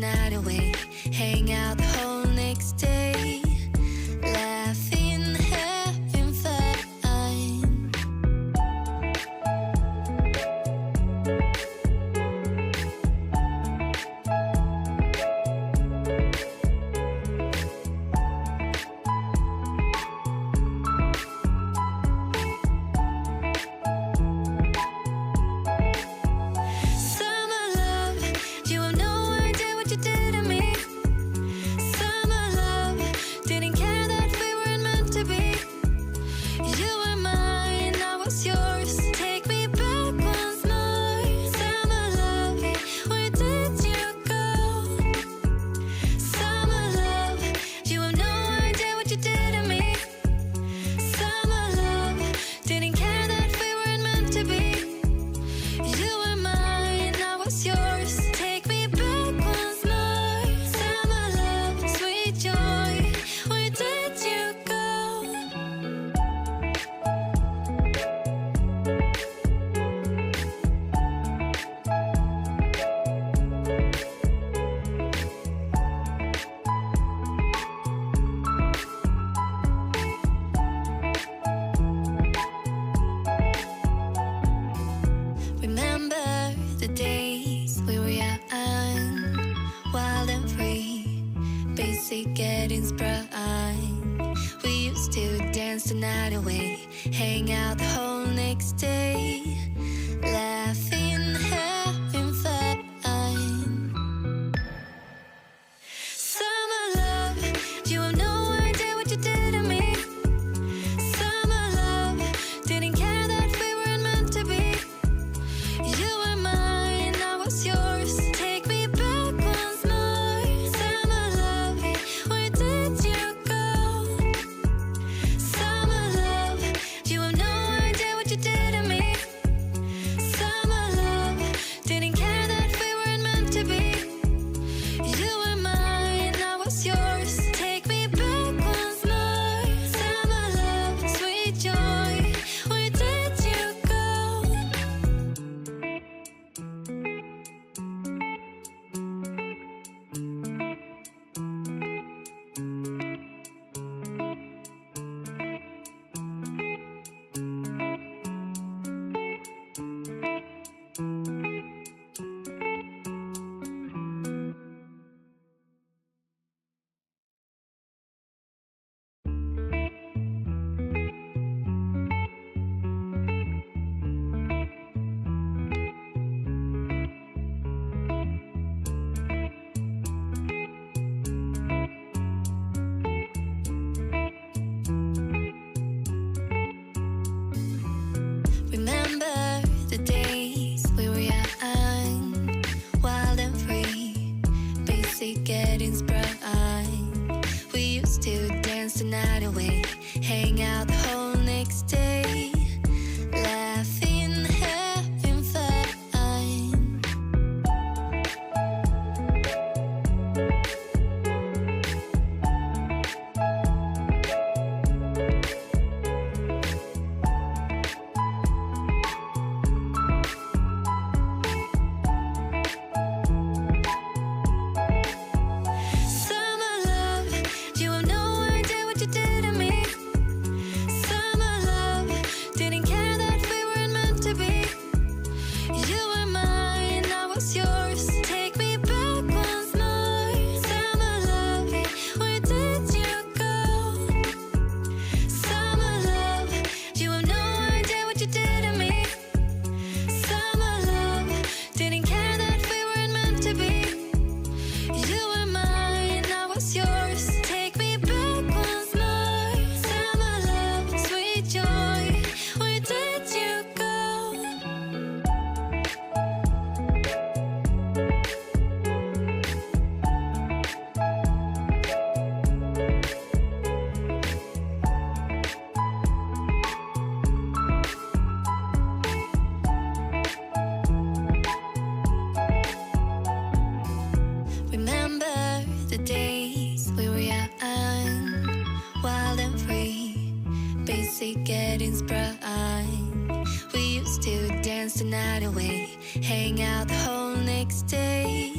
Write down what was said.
night away, hang out the whole next day, laughing, having fun. Getting sprung. We used to dance the night away, hang out the whole next day, laughing, having fun. Summer love, you have no idea what you did to me. Summer love, didn't care that we weren't meant to be. You were mine, I was yours. Take me back once more. Summer love, where did you go? Summer love, you have no idea what you did to me. Summer love, didn't care that we weren't meant to be. You were mine, I was yours. Take me back once more. Summer love, sweet joy, where did you go? Remember the days we were young, wild and free, basic getting sprung. We used to dance the night away, hang out the whole next day, laughing, having fun. Summer love, you have no idea what you did to me. Summer love, didn't care that we weren't meant to be. You were mine, I was yours. Take me back once more. Summer love, where did you go? Summer love, you have no idea what you did to me. Summer love, didn't care that we weren't meant to be. You were mine, I was yours. Take me back once more. Summer love, sweet joy, where did you go? Remember the days we were young, wild and free, basic getting sprung. We used to dance the night away, hang out the whole next day,